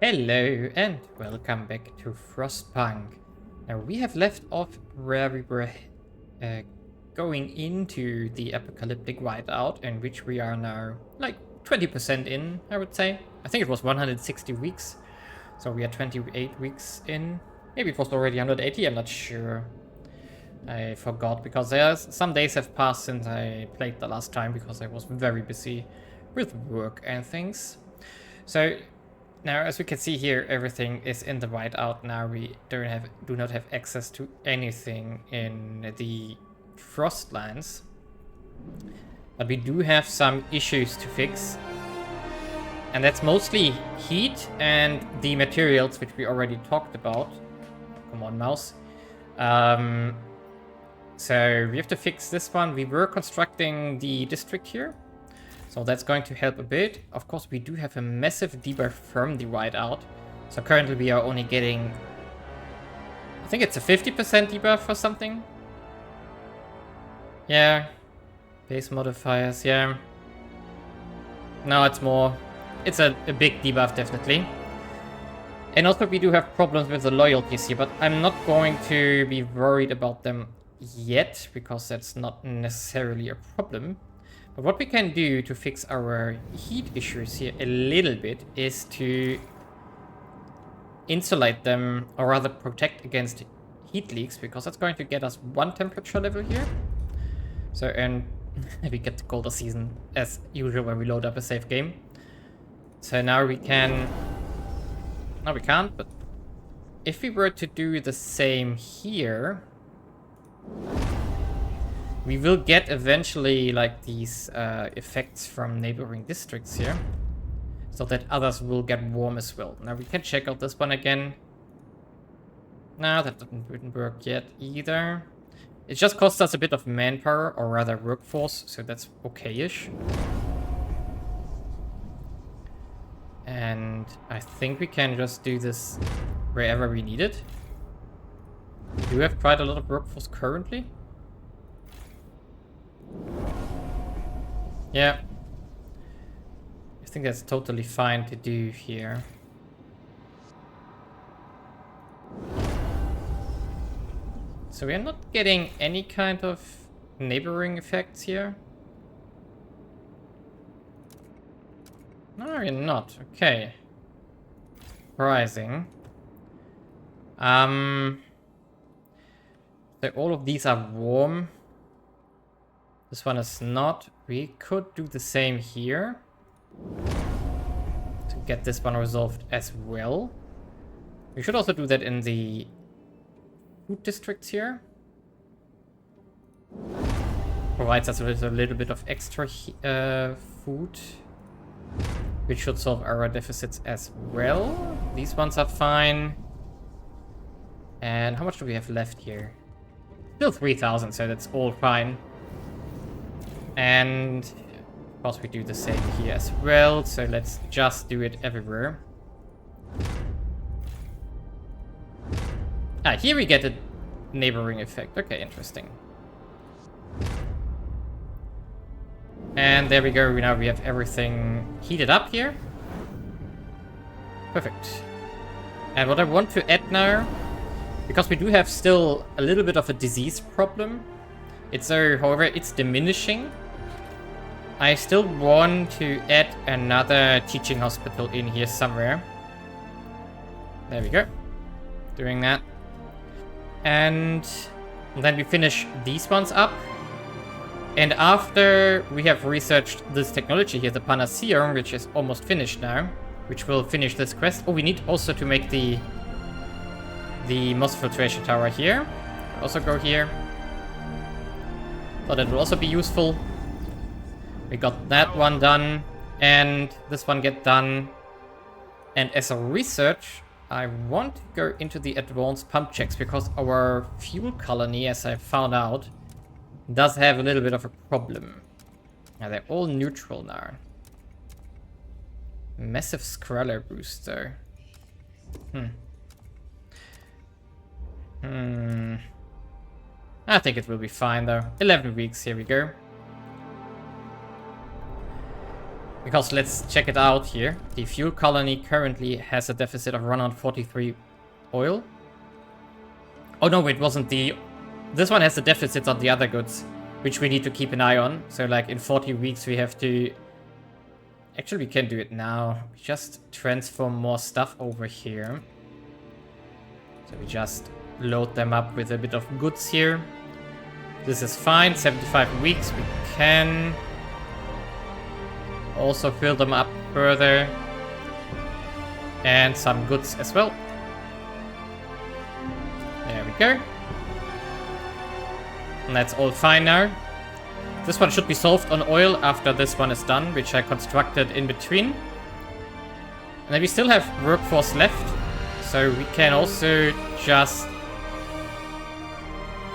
Hello and welcome back to Frostpunk. Now we have left off where we were uh, going into the apocalyptic whiteout, in which we are now like 20% in, I would say. I think it was 160 weeks, so we are 28 weeks in. Maybe it was already 180, I'm not sure. I forgot because some days have passed since I played the last time because I was very busy with work and things. So now, as we can see here, everything is in the whiteout now. We do not have access to anything in the Frostlands, but we do have some issues to fix, and that's mostly heat and the materials, which we already talked about. Come on, mouse. So we have to fix this one. We were constructing the district here, so that's going to help a bit. Of course, we do have a massive debuff from the whiteout. So currently we are only getting, I think it's a 50% debuff or something. Yeah. Base modifiers, yeah. No, it's more. It's a big debuff, definitely. And also we do have problems with the loyalties here, but I'm not going to be worried about them yet, because that's not necessarily a problem. But what we can do to fix our heat issues here a little bit is to insulate them, or rather protect against heat leaks, because that's going to get us one temperature level here. So, and we get the colder season as usual when we load up a save game. So now we can... No, we can't, but if we were to do the same here, we will get eventually like these effects from neighboring districts here, so that others will get warm as well. Now we can check out this one again. No, that didn't work yet either. It just cost us a bit of manpower, or rather workforce, so that's okay-ish. And I think we can just do this wherever we need it. We do have quite a lot of workforce currently. Yeah. I think that's totally fine to do here. So we are not getting any kind of neighboring effects here. No, we're not. Okay. Surprising. So all of these are warm. This one is not. We could do the same here to get this one resolved as well. We should also do that in the food districts here. Provides us with a little bit of extra food, which should solve our deficits as well. These ones are fine. And how much do we have left here? Still 3,000, so that's all fine. And of course we do the same here as well, so let's just do it everywhere. Ah, here we get a neighboring effect. Okay, interesting. And there we go, now we have everything heated up here. Perfect. And what I want to add now, because we do have still a little bit of a disease problem, however, it's diminishing. I still want to add another teaching hospital in here somewhere. There we go. Doing that. And then we finish these ones up. And after we have researched this technology here, the Panacea, which is almost finished now, which will finish this quest. Oh, we need also to make the moss filtration tower here. Also go here. So that will also be useful. We got that one done, and this one get done. And as a research, I want to go into the advanced pump checks, because our fuel colony, as I found out, does have a little bit of a problem. Now they're all neutral now. Massive Scraller boost though. I think it will be fine though. 11 weeks, here we go. Because let's check it out here. The fuel colony currently has a deficit of 143 oil. Oh no, it wasn't the... This one has a deficit on the other goods, which we need to keep an eye on. So like in 40 weeks we have to... Actually, we can do it now. We just transform more stuff over here. So we just load them up with a bit of goods here. This is fine. 75 weeks. We can also fill them up further. And some goods as well. There we go. And that's all fine now. This one should be solved on oil after this one is done, which I constructed in between. And then we still have workforce left. So we can also just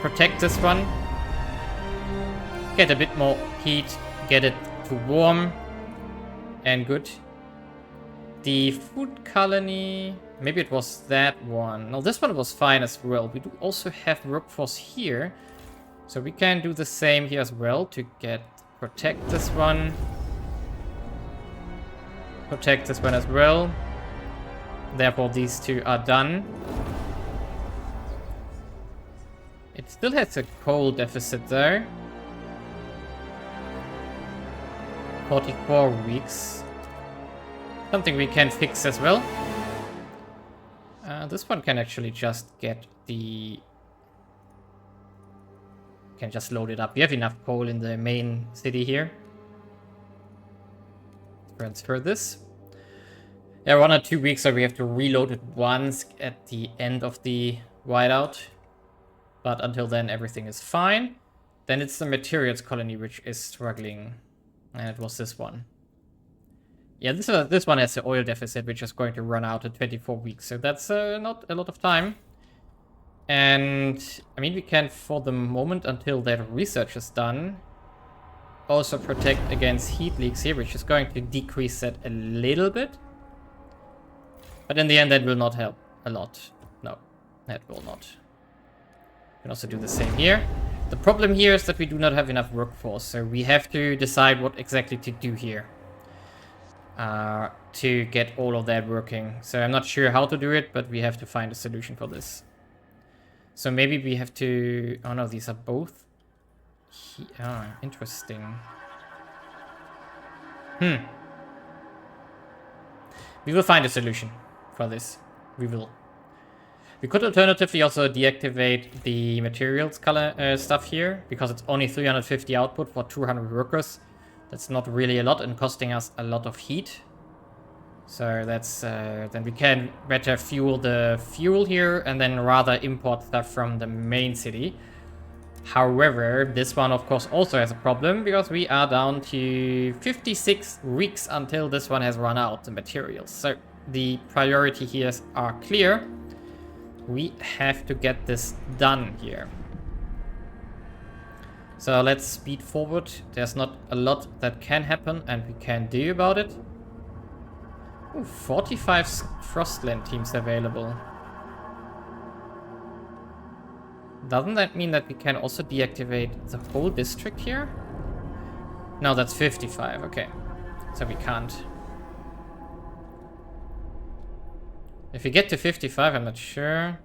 protect this one. Get a bit more heat. Get it to warm. And good. The food colony... Maybe it was that one. No, this one was fine as well. We do also have workforce here. So we can do the same here as well to protect this one. Protect this one as well. Therefore, these two are done. It still has a coal deficit there. 44 weeks. Something we can fix as well. This one can actually just get the... Can just load it up. We have enough coal in the main city here. Transfer this. Yeah, 1 or 2 weeks, so we have to reload it once at the end of the whiteout. But until then, everything is fine. Then it's the materials colony which is struggling. And it was this one. Yeah, this one has the oil deficit, which is going to run out in 24 weeks. So that's not a lot of time. And, I mean, we can, for the moment, until that research is done, also protect against heat leaks here, which is going to decrease that a little bit. But in the end, that will not help a lot. No, that will not. We can also do the same here. The problem here is that we do not have enough workforce, so we have to decide what exactly to do here. To get all of that working. So I'm not sure how to do it, but we have to find a solution for this. So maybe we have to... Oh no, these are both... interesting. We will find a solution for this. We will. We could alternatively also deactivate the materials color stuff here, because it's only 350 output for 200 workers. That's not really a lot and costing us a lot of heat. So that's then we can better fuel the fuel here and then rather import stuff from the main city. However, this one of course also has a problem because we are down to 56 weeks until this one has run out the materials. So the priority here are clear. We have to get this done here. So let's speed forward. There's not a lot that can happen and we can do about it. Ooh, 45 Frostland teams available. Doesn't that mean that we can also deactivate the whole district here? No, that's 55, okay. So we can't. If we get to 55, I'm not sure.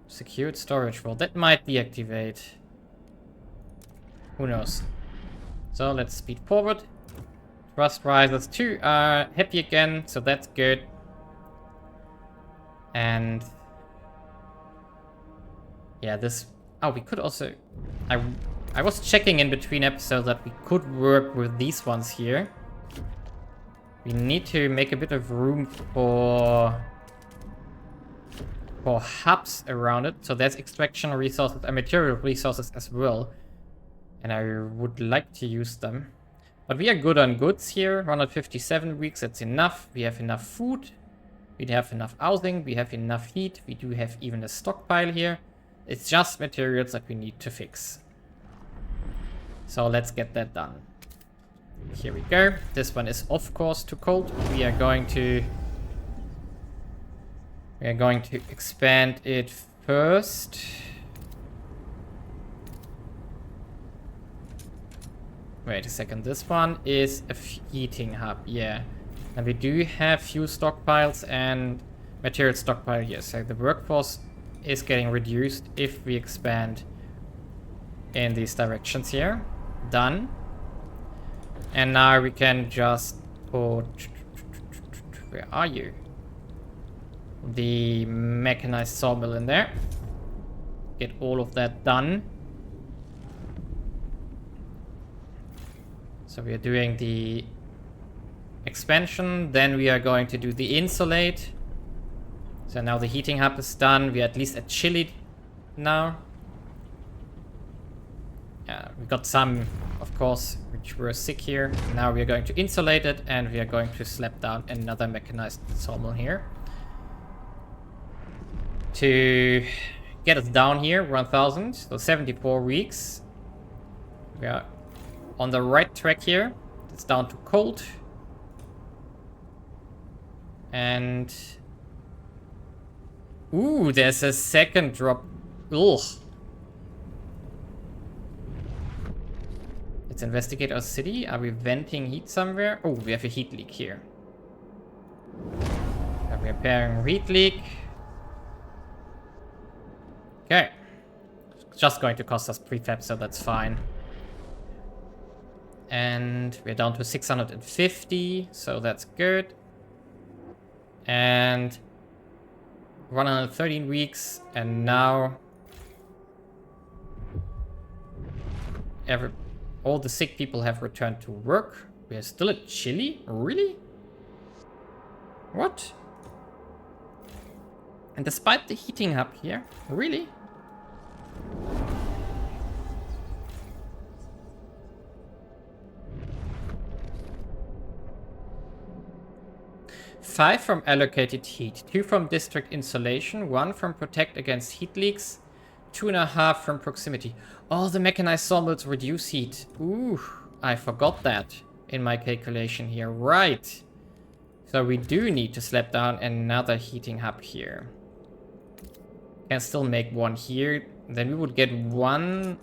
Secured storage, well, that might deactivate. Who knows? So let's speed forward. Trust Risers 2 are happy again, so that's good. And yeah, this... Oh, we could also... I was checking in between episodes that we could work with these ones here. We need to make a bit of room for hubs around it. So there's extraction resources and material resources as well. And I would like to use them. But we are good on goods here. 157 weeks, that's enough. We have enough food. We have enough housing. We have enough heat. We do have even a stockpile here. It's just materials that we need to fix. So let's get that done. Here we go. This one is of course too cold. We are going to expand it first. Wait a second. This one is a heating hub. Yeah. And we do have fuel stockpiles and material stockpile here. So the workforce is getting reduced if we expand in these directions here. Done. And now we can just put... Where are you? The mechanized sawmill in there. Get all of that done. So we are doing the expansion. Then we are going to do the insulate. So now the heating hub is done. We are at least at chilly now. We got some, of course, which were sick here. Now we are going to insulate it, and we are going to slap down another mechanized sawmill here. To get us down here, 1000, so 74 weeks. We are on the right track here. It's down to cold. And... Ooh, there's a second drop. Ugh. Let's investigate our city. Are we venting heat somewhere? Oh, we have a heat leak here. Are we repairing heat leak? Okay. It's just going to cost us prefab, so that's fine. And we're down to 650, so that's good. And 113 weeks, and now all the sick people have returned to work. We are still at Chile? Really? What? And despite the heating hub here? Really? Five from allocated heat, 2 from district insulation, 1 from protect against heat leaks, 2.5 from proximity. Oh, the mechanized sawmills reduce heat. Ooh, I forgot that in my calculation here. Right. So we do need to slap down another heating hub here. Can still make one here. Then we would get 1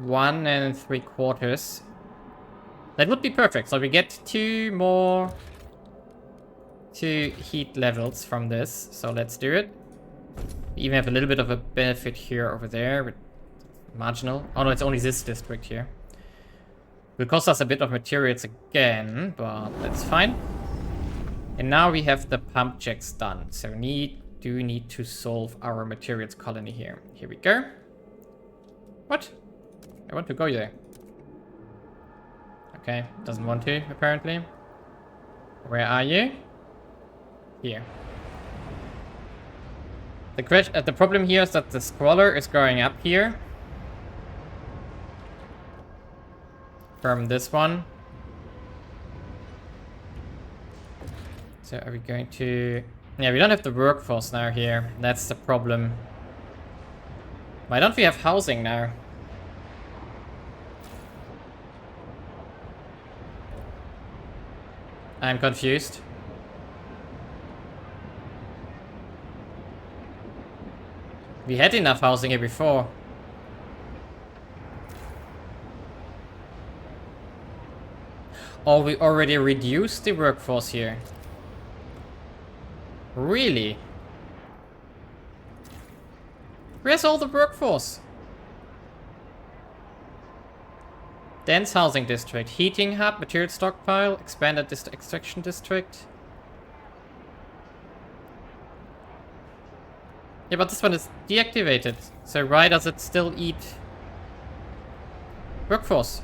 3/4. That would be perfect. So we get 2 more heat levels from this. So let's do it. We even have a little bit of a benefit here over there, but marginal. Oh no, it's only this district here. Will cost us a bit of materials again, but that's fine. And now we have the pump checks done. So we do need to solve our materials colony here. Here we go. What? I want to go there. Okay, doesn't want to, apparently. Where are you? Here. The problem here is that the scroller is going up here. From this one. So are we going to... Yeah, we don't have the workforce now here. That's the problem. Why don't we have housing now? I'm confused. We had enough housing here before. Oh, we already reduced the workforce here. Really? Where's all the workforce? Dense housing district, heating hub, material stockpile, expanded extraction district. Yeah, but this one is deactivated. So why does it still eat workforce?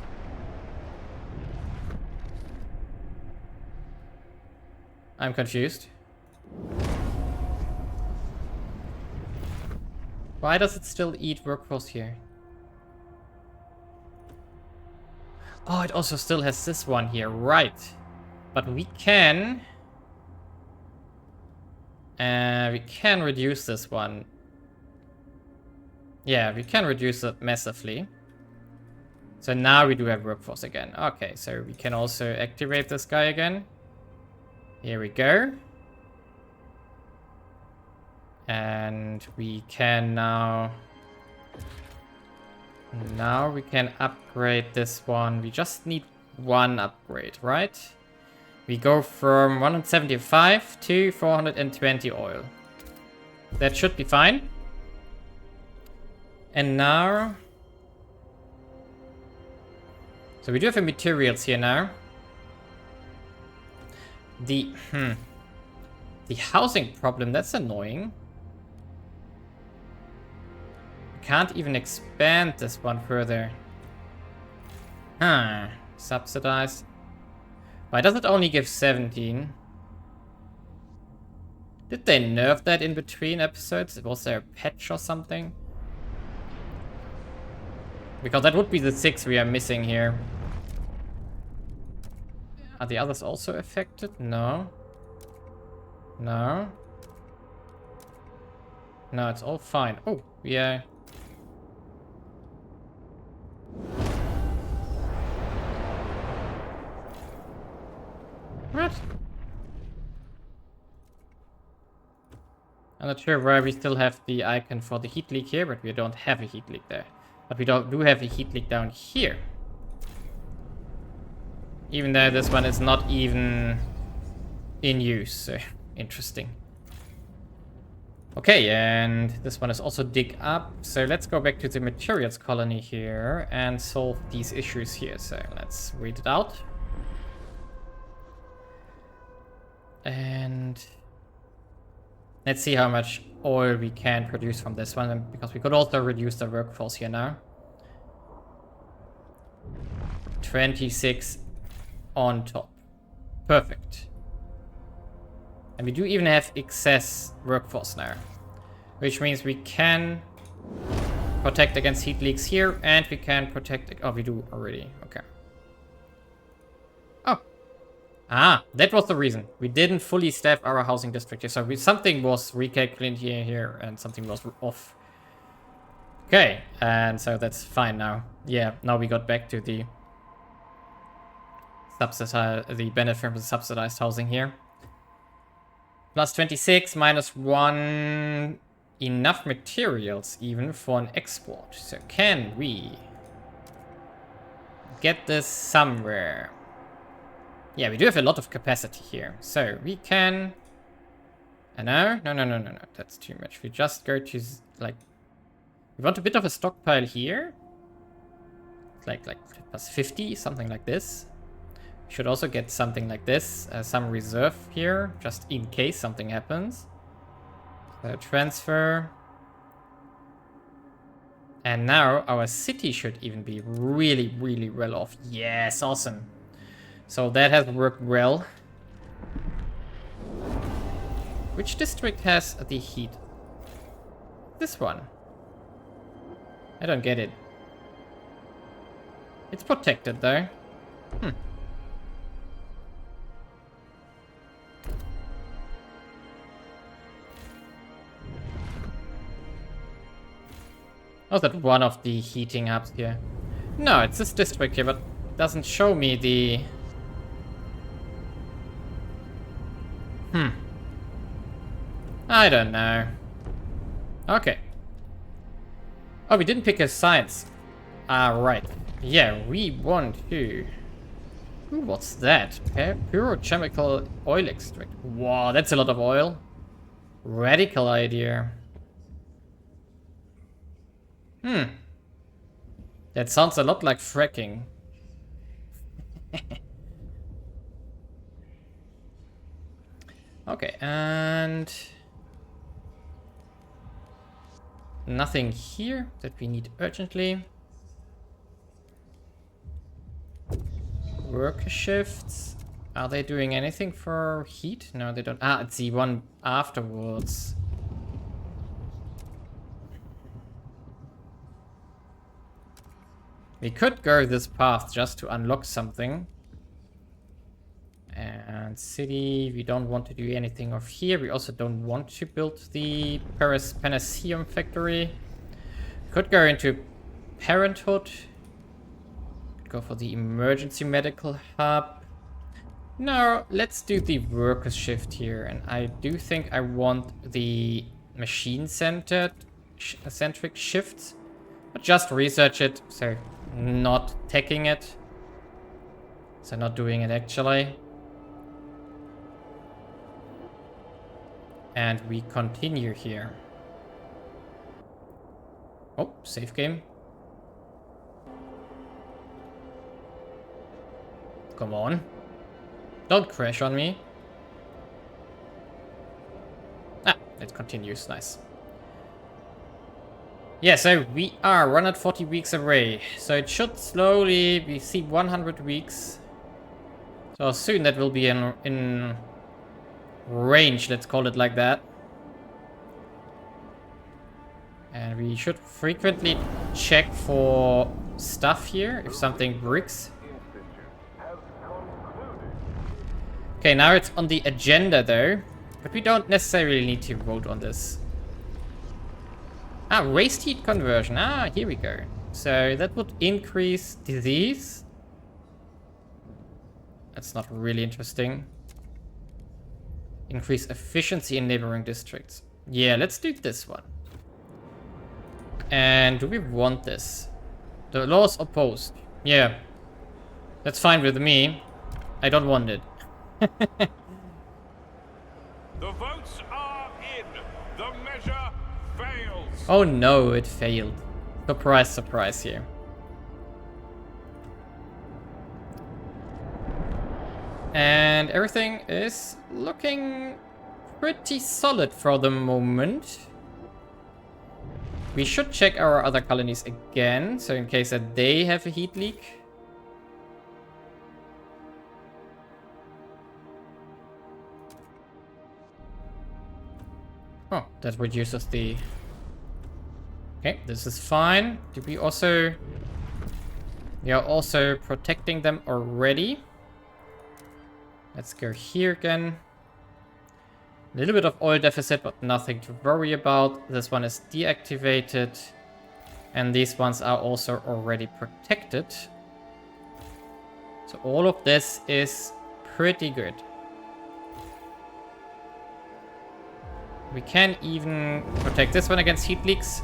I'm confused. Why does it still eat workforce here? Oh, it also still has this one here, right. But we can reduce this one. Yeah, we can reduce it massively. So now we do have workforce again. Okay, so we can also activate this guy again. Here we go. And we can now Now we can upgrade this one. We just need one upgrade, right? We go from 175 to 420 oil. That should be fine. And now... So we do have the materials here now. The housing problem, that's annoying. Can't even expand this one further. Huh. Subsidized. Why does it only give 17? Did they nerf that in between episodes? Was there a patch or something? Because that would be the 6 we are missing here. Are the others also affected? No. No. No, it's all fine. Oh, yeah. What? I'm not sure why we still have the icon for the heat leak here, but we don't have a heat leak there. But we do have a heat leak down here. Even though this one is not even in use, so interesting. Okay, and this one is also dig up. So let's go back to the materials colony here and solve these issues here. So let's read it out. And let's see how much oil we can produce from this one, because we could also reduce the workforce here now. 26 on top. Perfect. And we do even have excess workforce now, which means we can protect against heat leaks here, and we can protect... Oh, we do already. Okay. Oh. Ah, that was the reason. We didn't fully staff our housing district here, so something was recalculated here, and something was off. Okay, and so that's fine now. Yeah, now we got back to the benefit from the subsidized housing here. Plus 26, minus 1. Enough materials even for an export. So can we get this somewhere? Yeah, we do have a lot of capacity here. So we can... No, that's too much. We just go to, like... We want a bit of a stockpile here. Like plus 50, something like this. We should also get something like this. Some reserve here, just in case something happens. So transfer. And now our city should even be really, really well off. Yes, awesome. So that has worked well. Which district has the heat? This one. I don't get it. It's protected though. Oh, that one of the heating hubs here. No, it's this district here, but it doesn't show me the... I don't know. Okay. Oh, we didn't pick a science. Ah, right. Yeah, we want to... Ooh, what's that? Pyrochemical oil extract. Wow, that's a lot of oil. Radical idea. That sounds a lot like fracking. Okay, and... Nothing here that we need urgently. Worker shifts. Are they doing anything for heat? No, they don't. Ah, it's the one afterwards. We could go this path just to unlock something. And city, we don't want to do anything of here. We also don't want to build the Paris Panaceum factory. Could go into Parenthood. Go for the emergency medical hub. No, let's do the workers shift here. And I do think I want the machine centric shifts But just research it, so not taking it. So not doing it actually. And we continue here. Oh, save game. Come on. Don't crash on me. Ah, it continues. Nice. Yeah, so we are 140 weeks away. So it should slowly, we see 100 weeks. So soon that will be in range, let's call it like that. And we should frequently check for stuff here, if something breaks. Okay, now it's on the agenda though. But we don't necessarily need to vote on this. Ah, waste heat conversion. Ah, here we go. So that would increase disease. That's not really interesting. Increase efficiency in neighboring districts. Yeah, let's do this one. And do we want this? The law is opposed. Yeah. That's fine with me. I don't want it. The votes are in. The measure fails. Oh no, it failed. Surprise, surprise here. And everything is looking pretty solid for the moment. We should check our other colonies again, so in case that they have a heat leak. Oh, that reduces the... Okay, this is fine. Did we also... We are also protecting them already. Let's go here again. A little bit of oil deficit, but nothing to worry about. This one is deactivated. And these ones are also already protected. So all of this is pretty good. We can even protect this one against heat leaks.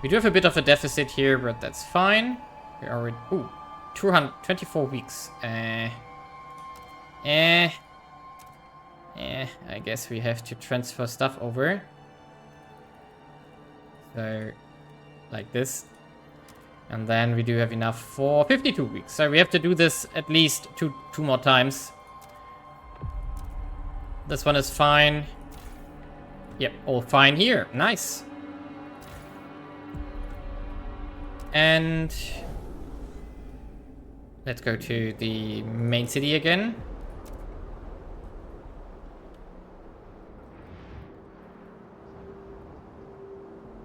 We do have a bit of a deficit here, but that's fine. We are already... Ooh, 224 weeks. I guess we have to transfer stuff over. So, like this. And then we do have enough for 52 weeks. So we have to do this at least two more times. This one is fine. Yep, all fine here. Nice. And let's go to the main city again.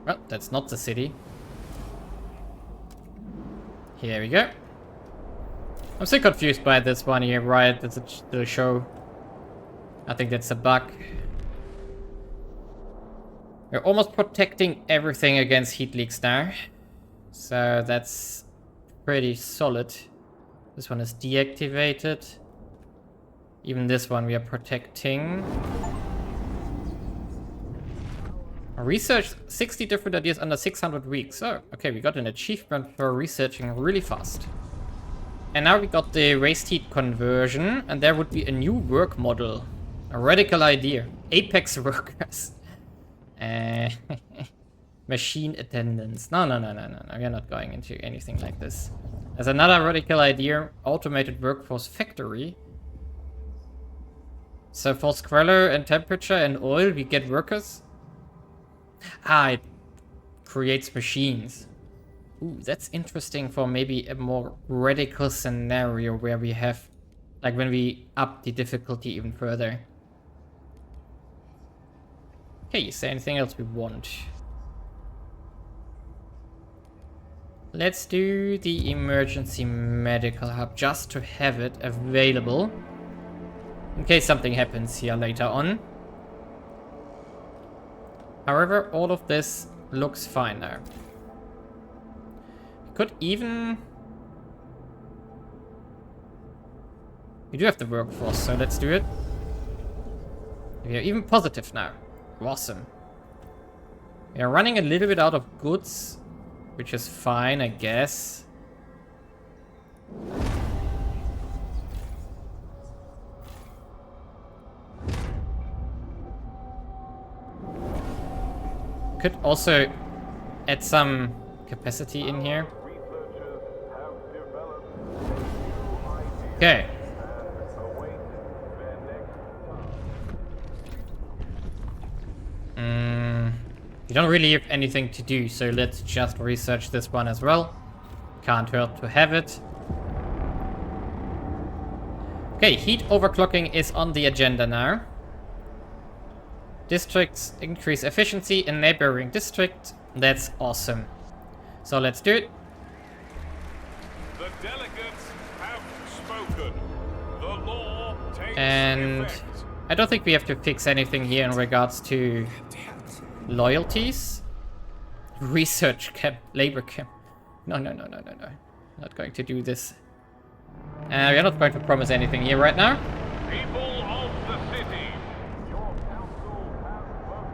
Well, that's not the city. Here we go. I'm still confused by this one here, right? That's the show. I think that's a bug. We're almost protecting everything against heat leaks now. So that's pretty solid. This one is deactivated. Even this one we are protecting. Research 60 different ideas under 600 weeks. Oh, okay, we got an achievement for researching really fast. And now we got the waste heat conversion, and there would be a new work model. A radical idea. Apex workers. Machine attendants. No. We are not going into anything like this. There's another radical idea. Automated workforce factory. So for squalor and temperature and oil, we get workers. Ah, it creates machines. Ooh, that's interesting for maybe a more radical scenario where we have, like when we up the difficulty even further. Okay, is there anything else we want? Let's do the emergency medical hub just to have it available. In case something happens here later on. However, all of this looks fine now. We could even... We do have the workforce, so let's do it. We are even positive now. Awesome. We are running a little bit out of goods. which is fine, I guess. Could also add some capacity in here. Okay. We don't really have anything to do, so let's just research this one as well. Can't hurt to have it. Okay, heat overclocking is on the agenda now. Districts increase efficiency in neighboring district. That's awesome. So let's do it. The delegates have spoken. The law takes And effect. I don't think we have to fix anything here in regards to loyalties. Research camp, labor camp. No. Not going to do this. We're not going to promise anything here right now. People of the city, your council has voted.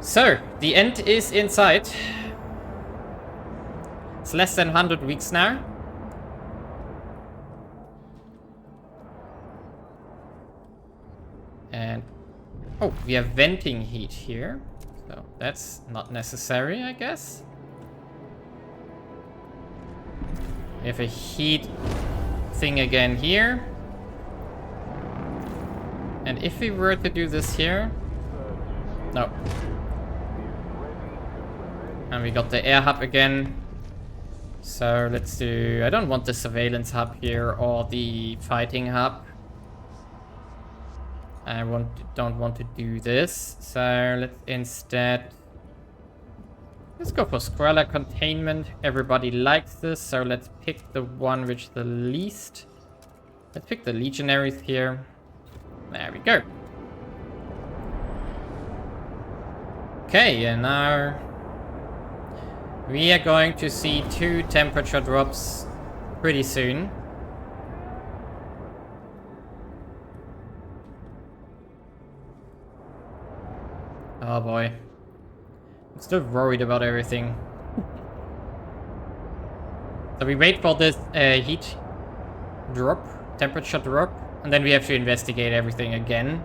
So, the end is in sight. It's less than 100 weeks now. And oh, we have venting heat here. So that's not necessary, I guess. We have a heat thing again here. And if we were to do this here... No. And we got the air hub again. So let's do... I don't want the surveillance hub here or the fighting hub. I don't want to do this. So let's instead... Let's go for Squalor Containment. Everybody likes this, so let's pick the one which the least. Let's pick the Legionaries here. There we go. Okay, and now we are going to see 2 temperature drops pretty soon. Oh boy. I'm still worried about everything. So we wait for this heat drop, temperature drop, and then we have to investigate everything again.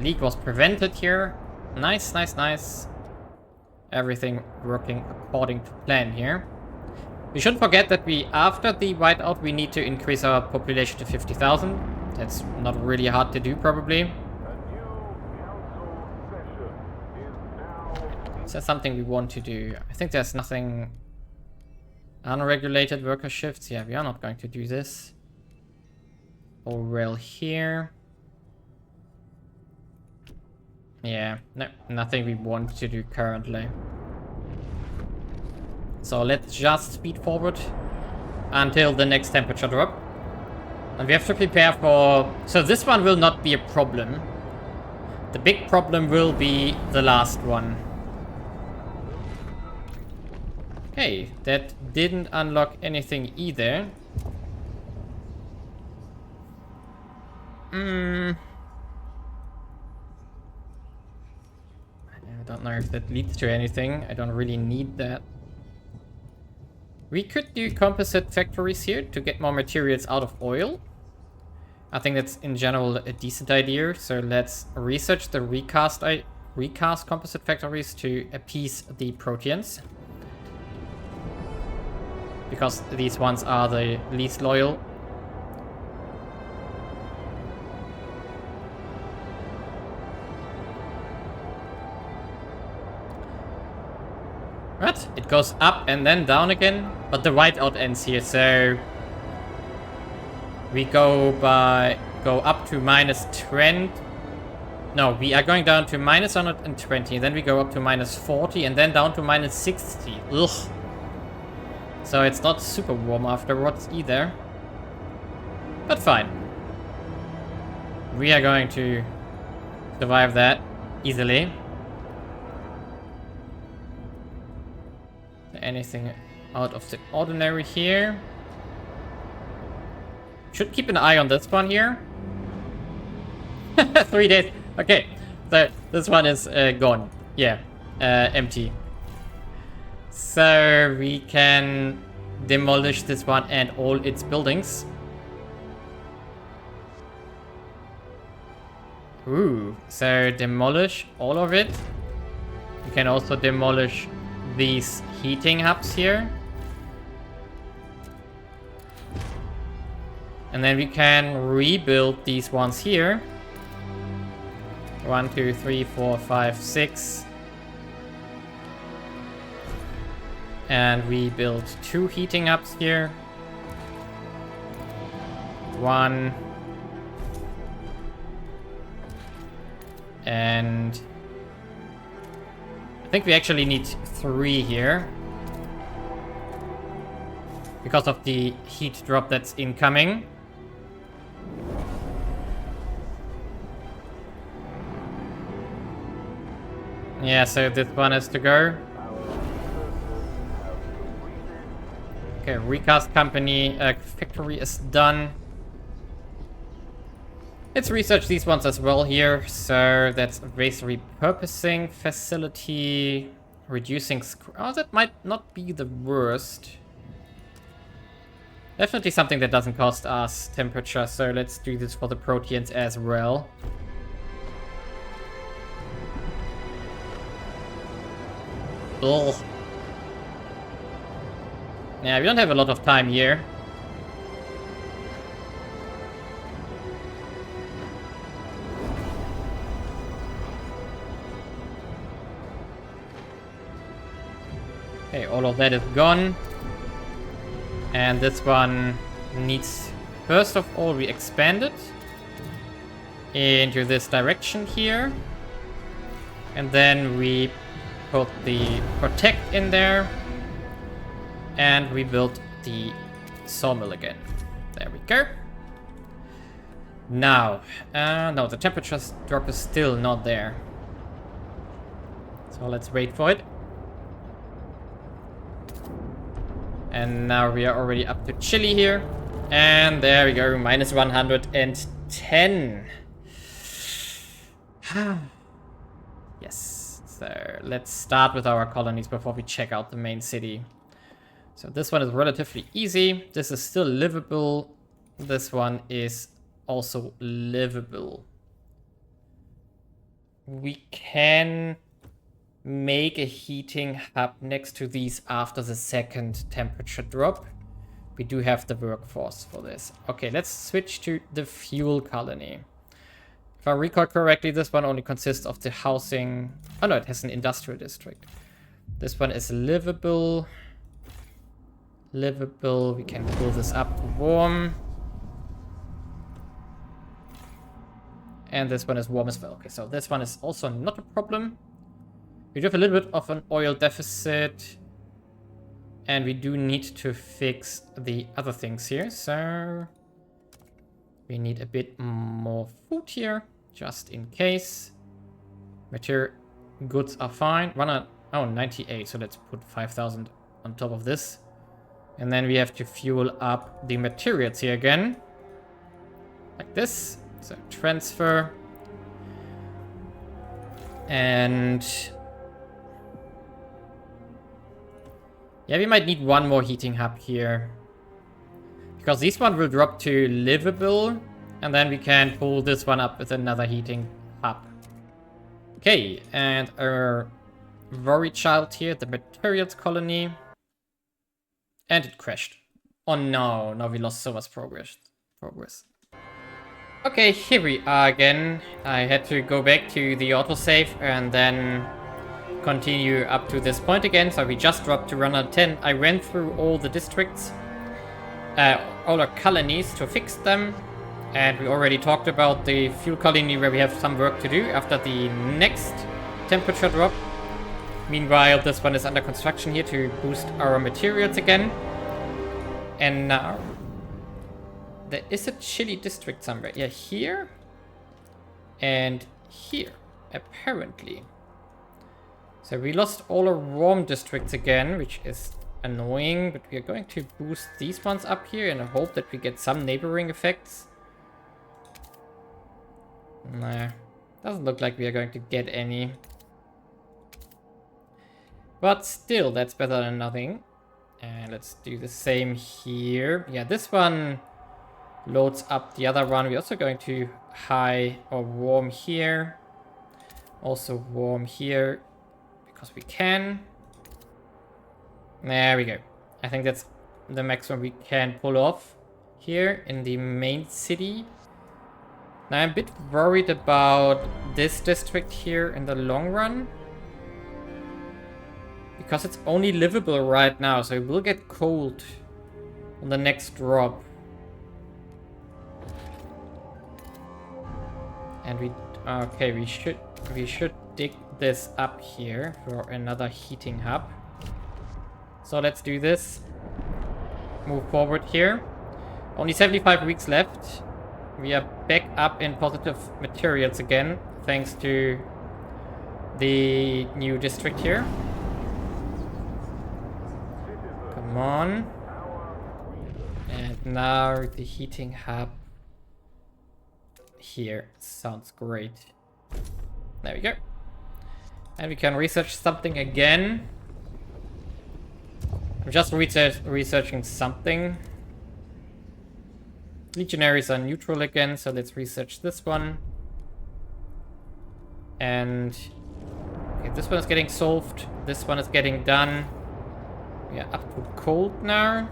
Leak was prevented here. Nice. Everything working according to plan here. We shouldn't forget that after the whiteout, we need to increase our population to 50,000. That's not really hard to do, probably. Is that something we want to do? I think there's nothing... Unregulated worker shifts. Yeah, we are not going to do this. Orwell here. Yeah, no, nothing we want to do currently. So let's just speed forward until the next temperature drop. And we have to prepare for... So this one will not be a problem. The big problem will be the last one. Okay, that didn't unlock anything either. I don't know if that leads to anything. I don't really need that. We could do composite factories here to get more materials out of oil. I think that's in general a decent idea. So let's research the recast composite factories to appease the Proteans. Because these ones are the least loyal. What? It goes up and then down again? But the whiteout ends here, so... We go up to -20. No, we are going down to -120, then we go up to -40, and then down to -60. Ugh. So it's not super warm afterwards either. But fine. We are going to survive that easily. Anything out of the ordinary here? should keep an eye on this one here. 3 days. Okay, so this one is gone. Yeah, empty. So we can demolish this one and all its buildings. Ooh, so demolish all of it. You can also demolish these heating hubs here. And then we can rebuild these ones here. 1, 2, 3, 4, 5, 6. And we build 2 heating hubs here. 1. And I think we actually need 3 here. Because of the heat drop that's incoming. Yeah, so this one has to go. Okay, recast company factory is done. Let's research these ones as well here. So that's waste repurposing facility, reducing. Oh, that might not be the worst. Definitely something that doesn't cost us temperature. So let's do this for the proteans as well. Ugh. Yeah, we don't have a lot of time here. Okay, all of that is gone. And this one needs, first of all, we expand it into this direction here. And then we put the protect in there. And we built the sawmill again. There we go. Now, no, the temperature drop is still not there. So let's wait for it. And now we are already up to chilly here. And there we go, minus 110. Yes, so let's start with our colonies before we check out the main city. So this one is relatively easy. This is still livable. This one is also livable. We can make a heating hub next to these after the second temperature drop. We do have the workforce for this. Okay, let's switch to the fuel colony. If I recall correctly, this one only consists of the housing. Oh no, it has an industrial district. This one is livable. Livable. We can pull this up to warm. And this one is warm as well. Okay, so this one is also not a problem. We do have a little bit of an oil deficit. And we do need to fix the other things here. So we need a bit more food here, just in case. Material goods are fine. 98, so let's put 5,000 on top of this. And then we have to fuel up the materials here again. Like this. So transfer. And yeah, we might need one more heating hub here. Because this one will drop to livable. And then we can pull this one up with another heating hub. Okay, and our worry child here, the materials colony. And it crashed. Oh no, now we lost so much progress. Okay, here we are again. I had to go back to the autosave and then continue up to this point again. So we just dropped to 110. I went through all the districts, all our colonies to fix them. And we already talked about the fuel colony where we have some work to do after the next temperature drop. Meanwhile, this one is under construction here to boost our materials again. And now there is a chilly district somewhere. Yeah, here and here, apparently. So we lost all our warm districts again, which is annoying, but we are going to boost these ones up here in the hope that we get some neighboring effects. Nah, doesn't look like we are going to get any. But still, that's better than nothing. And let's do the same here. Yeah, this one loads up the other one. We're also going to high or warm here. Also warm here, because we can. There we go. I think that's the maximum we can pull off here in the main city. Now I'm a bit worried about this district here in the long run. Because it's only livable right now, so it will get cold on the next drop. And we should dig this up here for another heating hub. So let's do this. Move forward here. Only 75 weeks left. We are back up in positive materials again, thanks to the new district here. Come on. And now the heating hub here. Sounds great. There we go. And we can research something again. I'm just researching something. Legionaries are neutral again, so let's research this one. And okay, this one is getting solved. This one is getting done. We are up to cold now.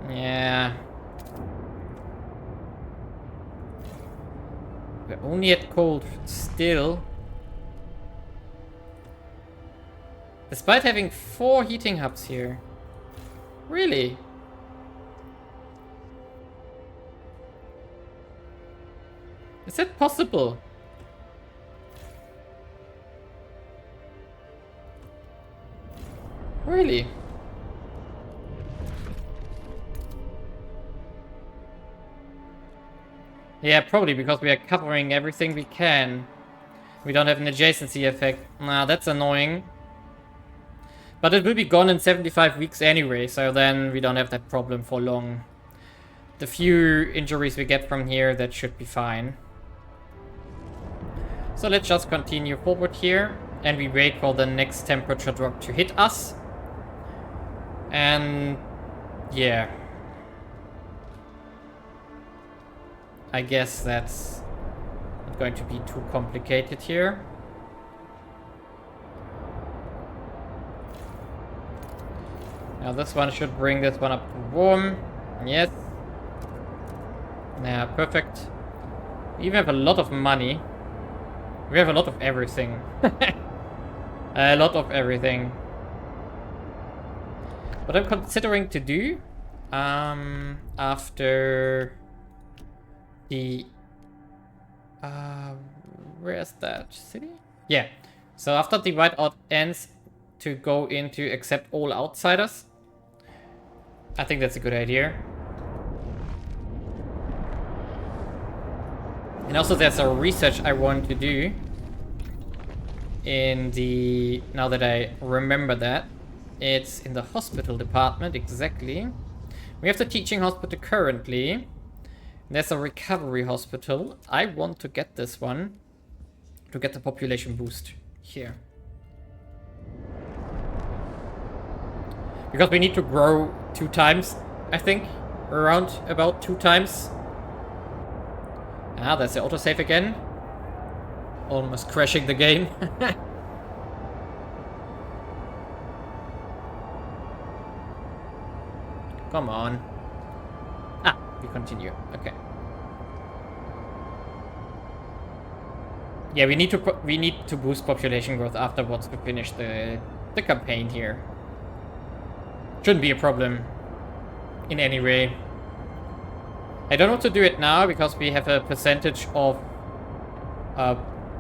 Yeah. We're only at cold still. Despite having 4 heating hubs here. Really? Is that possible? Really? Yeah, probably because we are covering everything we can. We don't have an adjacency effect. Nah, that's annoying. But it will be gone in 75 weeks anyway, so then we don't have that problem for long. The few injuries we get from here, that should be fine. So let's just continue forward here, and we wait for the next temperature drop to hit us. And yeah. I guess that's not going to be too complicated here. Now this one should bring this one up to warm. Yes. Yeah, perfect. We even have a lot of money. We have a lot of everything. A lot of everything. What I'm considering to do after the where's that city? Yeah. So after the whiteout ends, to go into accept all outsiders. I think that's a good idea. And also there's a research I want to do in the, now that I remember that, it's in the hospital department, exactly. We have the teaching hospital currently. There's a recovery hospital. I want to get this one to get the population boost here. Because we need to grow 2 times, I think. Around about 2 times. Ah, that's the autosave again. Almost crashing the game. Come on. Ah, we continue. Okay. Yeah, we need to boost population growth afterwards to finish the campaign here. Shouldn't be a problem in any way. I don't want to do it now because we have a percentage of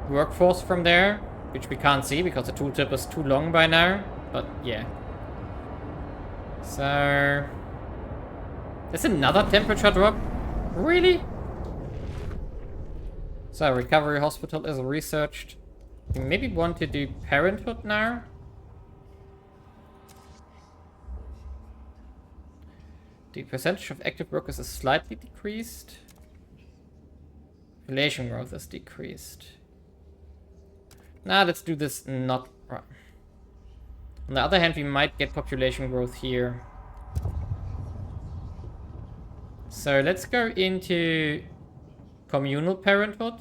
workforce from there, which we can't see because the tooltip is too long by now. But yeah. So there's another temperature drop? Really? So recovery hospital is researched. We maybe want to do parenthood now. The percentage of active workers is slightly decreased. Population growth is decreased. Now let's do this not... On the other hand, we might get population growth here. So let's go into communal parenthood.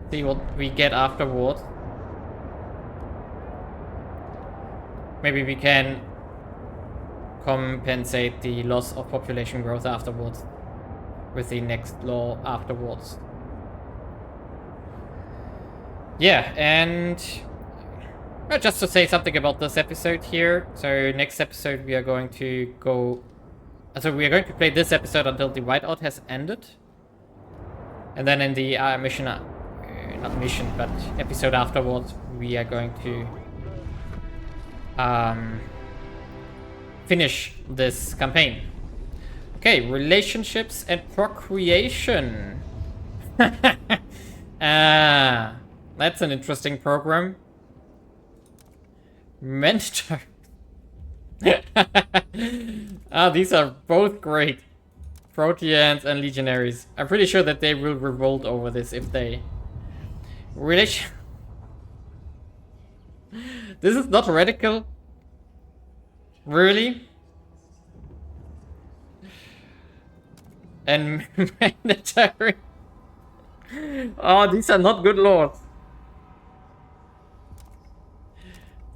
See what we get afterwards. Maybe we can compensate the loss of population growth afterwards with the next law afterwards. Yeah, and just to say something about this episode here. So next episode we are going to go... So we are going to play this episode until the whiteout has ended. And then in the mission... not mission, but episode afterwards, we are going to... finish this campaign. Okay, relationships and procreation. That's an interesting program. Mentor. These are both great. Proteans and legionaries. I'm pretty sure that they will revolt over this if they... This is not radical. Really? And mandatory. Oh, these are not good laws.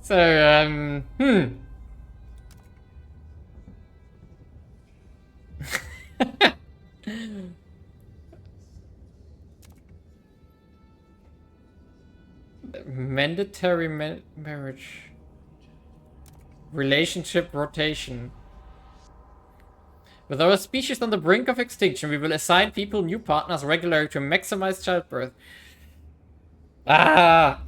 So, mandatory marriage. Relationship rotation. With our species on the brink of extinction, we will assign people new partners regularly to maximize childbirth. Ah!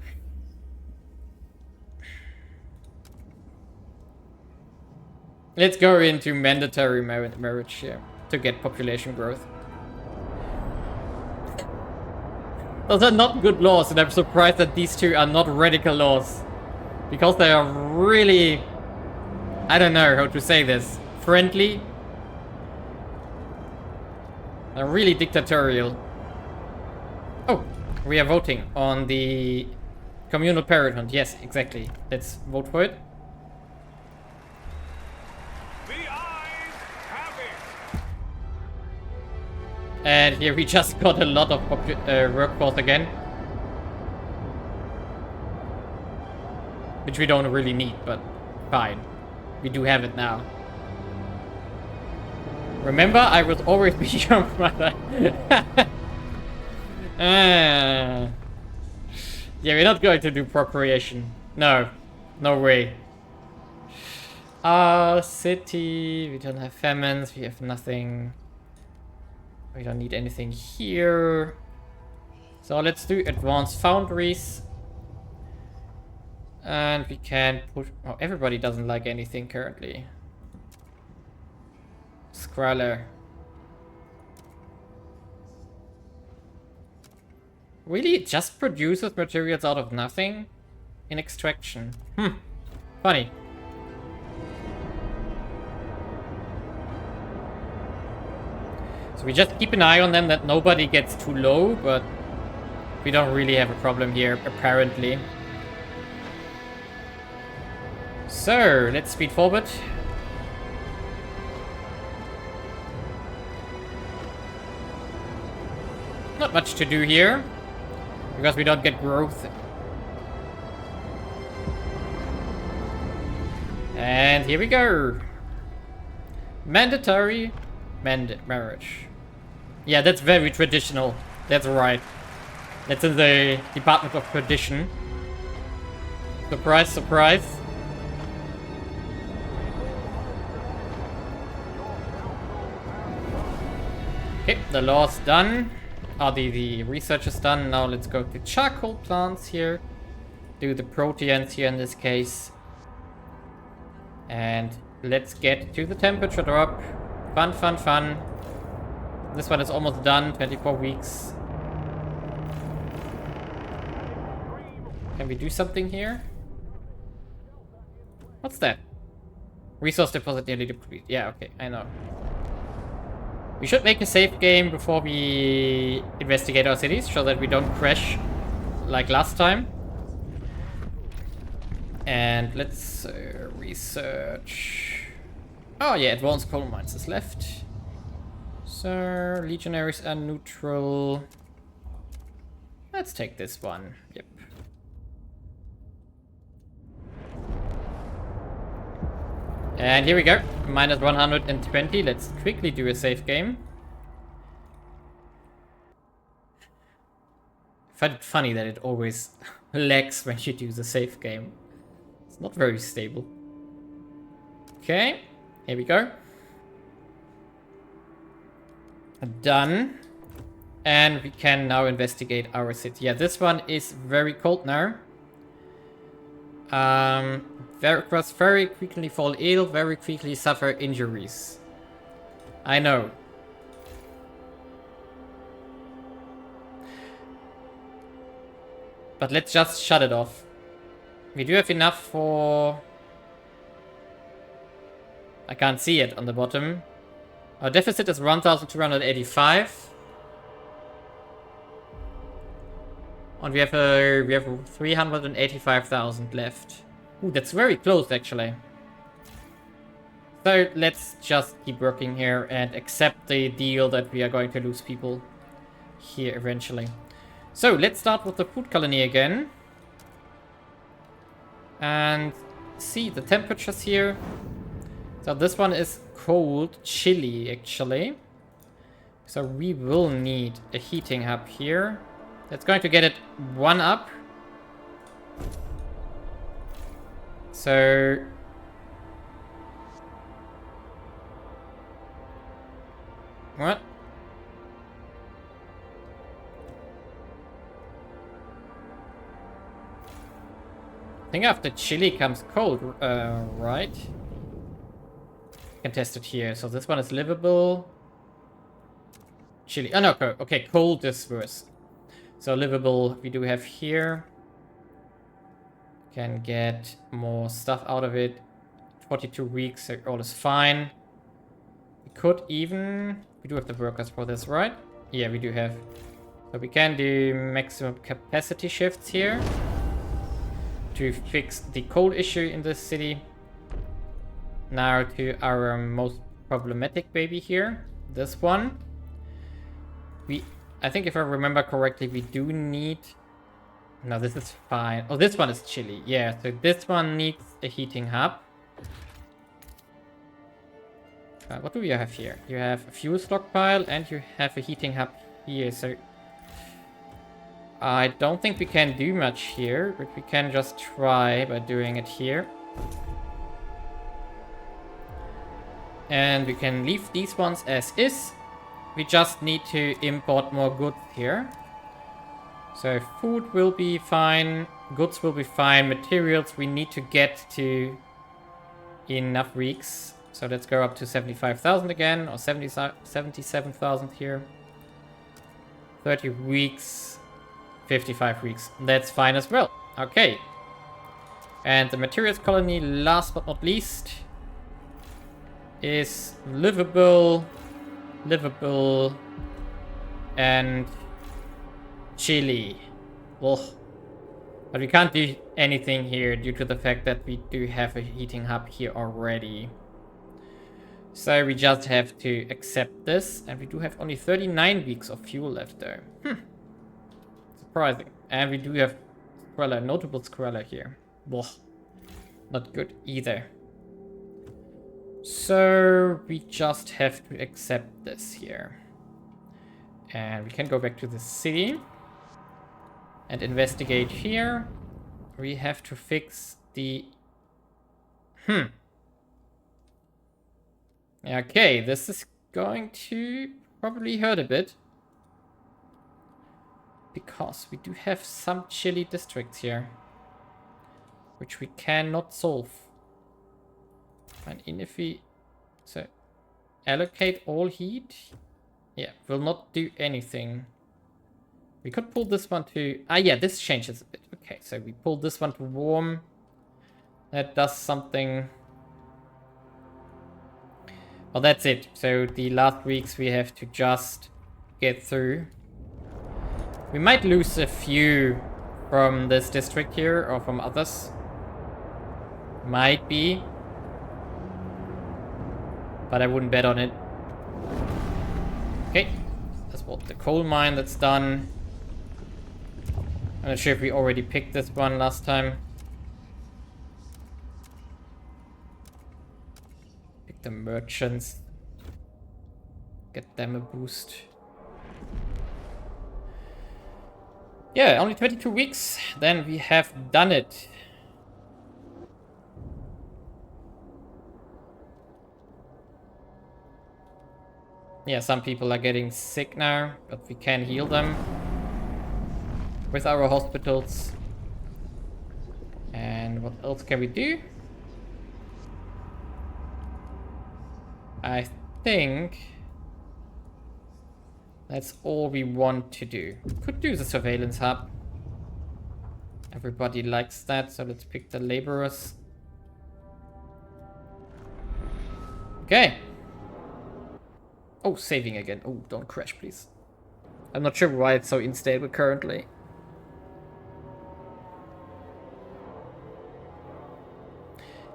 Let's go into mandatory marriage here to get population growth. Those are not good laws, and I'm surprised that these two are not radical laws. Because they are really... I don't know how to say this. Friendly. They're really dictatorial. Oh, we are voting on the communal parenthood. Yes, exactly. Let's vote for it. The eyes have it. And here we just got a lot of workforce again. Which we don't really need, but fine. We do have it now. Remember, I will always be your mother. Yeah, we're not going to do procreation. No. No way. City. We don't have famines. We have nothing. We don't need anything here. So let's do advanced foundries. And we can put... Oh, everybody doesn't like anything currently. Squalor. Really? It just produces materials out of nothing? In extraction. Funny. So we just keep an eye on them that nobody gets too low, but we don't really have a problem here, apparently. So, let's speed forward. Not much to do here, because we don't get growth. And here we go. Mandatory marriage. Yeah, that's very traditional. That's right. That's in the Department of Tradition. Surprise, surprise. Okay, the law's done. The research is done. Now let's go to charcoal plants here. Do the proteans here in this case. And let's get to the temperature drop. Fun, fun, fun. This one is almost done. 24 weeks. Can we do something here? What's that? Resource deposit nearly depleted. Yeah, okay, I know. We should make a safe game before we investigate our cities, so that we don't crash like last time. And let's research. Oh yeah, advanced coal mines is left. So legionaries are neutral. Let's take this one. Yep. And here we go. Minus 120. Let's quickly do a save game. I find it funny that it always lags when you do the save game. It's not very stable. Okay, here we go. Done. And we can now investigate our city. Yeah, this one is very cold now. Very quickly fall ill, very quickly suffer injuries. I know. But let's just shut it off. We do have enough for... I can't see it on the bottom. Our deficit is 1,285. And we have 385,000 left. Ooh, that's very close actually. So let's just keep working here and accept the deal that we are going to lose people here eventually. So let's start with the food colony again. And see the temperatures here. So this one is cold, chilly actually. So we will need a heating hub here. That's going to get it 1 up. So... What? I think after chilly comes cold, right? Can test it here. So this one is livable. Chilly. Oh no, okay, cold is worse. So livable we do have here. Can get more stuff out of it. 42 weeks, so all is fine. We could even... We do have the workers for this, right? Yeah, we do have. So we can do maximum capacity shifts here to fix the coal issue in this city. Now to our most problematic baby here. This one. I think if I remember correctly, we do need... No, this is fine. Oh, this one is chilly. Yeah, so this one needs a heating hub. What do you have here? You have a fuel stockpile and you have a heating hub here. So I don't think we can do much here, but we can just try by doing it here. And we can leave these ones as is. We just need to import more goods here. So food will be fine, goods will be fine, materials we need to get to enough weeks. So let's go up to 75,000 again, or 77,000 here. 30 weeks, 55 weeks. That's fine as well. Okay. And the materials colony, last but not least, is livable, and chilly. Ugh. But we can't do anything here due to the fact that we do have a heating hub here already. So we just have to accept this. And we do have only 39 weeks of fuel left though. Surprising. And we do have Squella, notable Squella here. Ugh. Not good either. So we just have to accept this here. And we can go back to the city and investigate here. We have to fix the... Okay, this is going to probably hurt a bit. Because we do have some chilly districts here, which we cannot solve. And if we... So, allocate all heat. Yeah, will not do anything. We could pull this one to... Ah, yeah, this changes a bit. Okay, so we pull this one to warm. That does something. Well, that's it. So the last weeks we have to just get through. We might lose a few from this district here or from others. Might be. But I wouldn't bet on it. Okay. That's what the coal mine that's done. I'm not sure if we already picked this one last time. Pick the merchants. Get them a boost. Yeah, only 22 weeks. Then we have done it. Yeah, some people are getting sick now, but we can heal them with our hospitals. And what else can we do? I think that's all we want to do. Could do the surveillance hub. Everybody likes that, so let's pick the laborers. Okay. Oh, saving again. Oh, don't crash, please. I'm not sure why it's so unstable currently.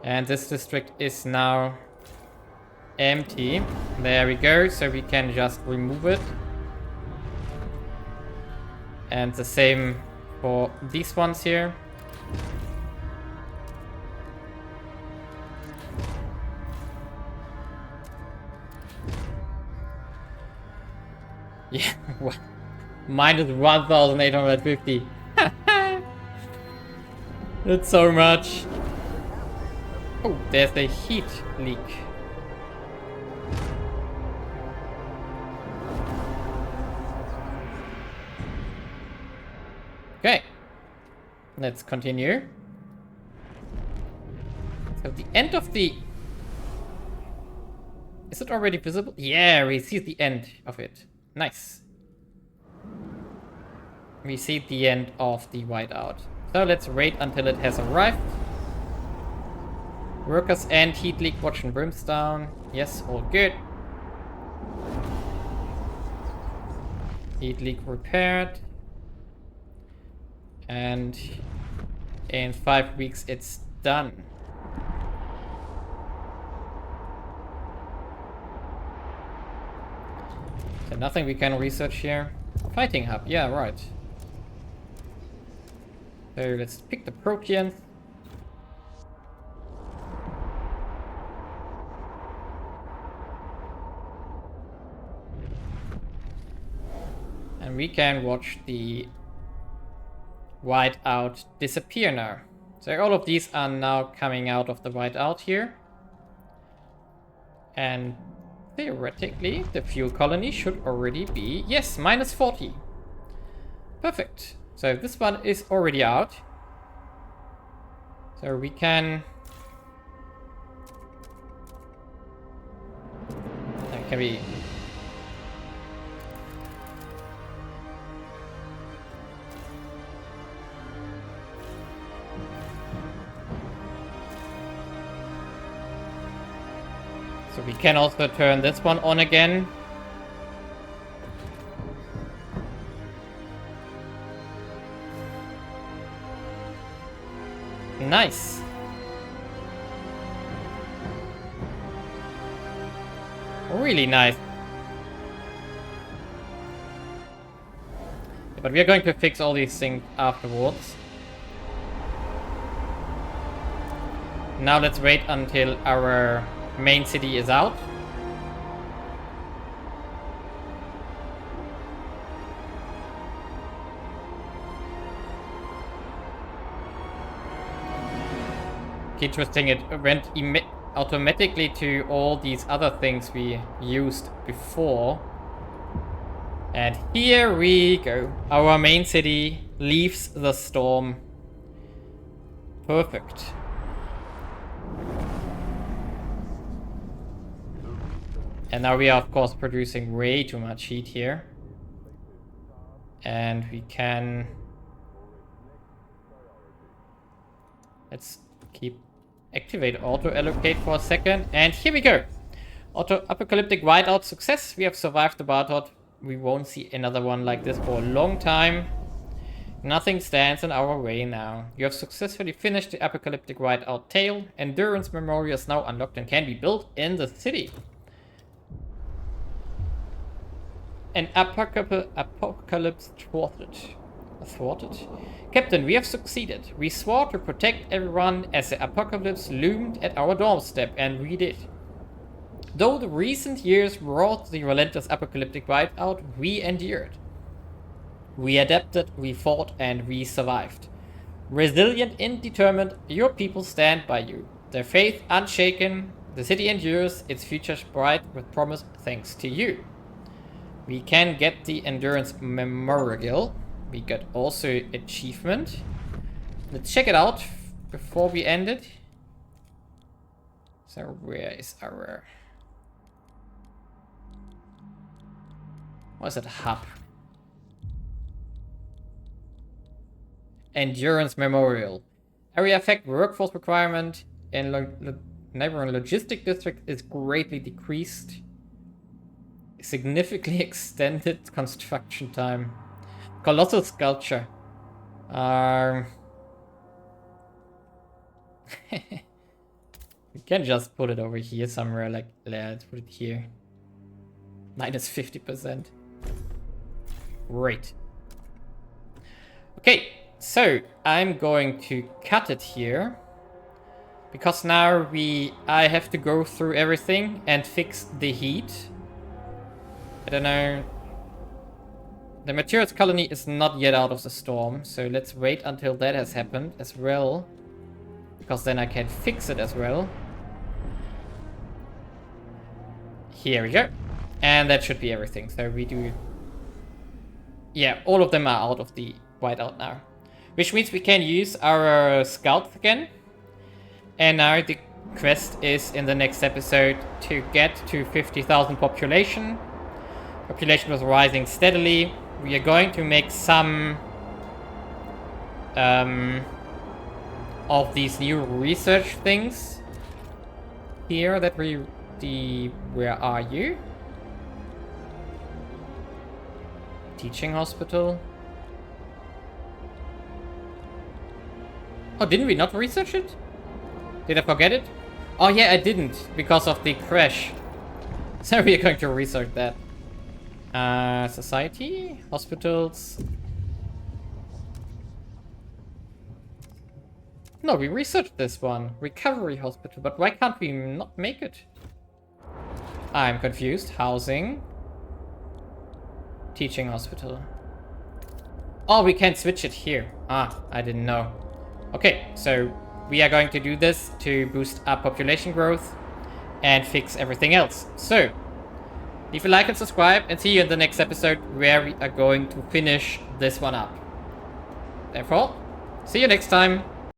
And this district is now empty. There we go, so we can just remove it. And the same for these ones here. Yeah, what? Minus 1,850. That's so much. Oh, there's a heat leak. Okay. Let's continue. So the end of the... Is it already visible? Yeah, we see the end of it. Nice. We see the end of the whiteout. So let's wait until it has arrived. Workers and heat leak watch and brimstone. Yes, all good. Heat leak repaired. And in 5 weeks it's done. So nothing we can research here. Fighting hub, yeah, right. So let's pick the Proteans. And we can watch the whiteout disappear now. So all of these are now coming out of the whiteout here. And theoretically, the fuel colony should already be, yes, minus 40. Perfect. So this one is already out. So we can... Can we... So we can also turn this one on again. Nice. Really nice. But we are going to fix all these things afterwards. Now let's wait until our main city is out. Interesting, it went automatically to all these other things we used before. And here we go. Our main city leaves the storm. Perfect. And now we are, of course, producing way too much heat here. And we can... Let's keep activate auto allocate for a second. And here we go. Apocalyptic Whiteout success. We have survived the Bartot. We won't see another one like this for a long time. Nothing stands in our way now. You have successfully finished the Apocalyptic Whiteout tale. Endurance Memorial is now unlocked and can be built in the city. An apocalypse thwarted. Captain, we have succeeded. We swore to protect everyone as the apocalypse loomed at our doorstep, and we did. Though the recent years brought the relentless apocalyptic whiteout, we endured. We adapted, we fought, and we survived. Resilient and determined, your people stand by you. Their faith unshaken, the city endures, its future bright with promise thanks to you. We can get the Endurance Memorial. We got also achievement. Let's check it out before we end it. So where is our... What is it? Hub. Endurance Memorial. Area effect workforce requirement in neighboring logistic district is greatly decreased. Significantly extended construction time. Colossal sculpture. We can just put it over here somewhere, like, let's put it here. Minus 50%. Great. Okay, so I'm going to cut it here. Because now I have to go through everything and fix the heat. I don't know. The materials colony is not yet out of the storm, so let's wait until that has happened as well. Because then I can fix it as well. Here we go. And that should be everything. So we do... Yeah, all of them are out of the whiteout now. Which means we can use our scout again. And now the quest is in the next episode to get to 50,000 population. Population was rising steadily. We are going to make some of these new research things here that where are you? Teaching hospital. Oh, didn't we not research it? Did I forget it? Oh yeah, I didn't because of the crash. So we are going to research that. Society, hospitals. No, we researched this one. Recovery hospital, but why can't we not make it? I'm confused. Housing. Teaching hospital. Oh, we can switch it here. Ah, I didn't know. Okay, so we are going to do this to boost our population growth and fix everything else. So, leave a like and subscribe, and see you in the next episode where we are going to finish this one up. Therefore, see you next time.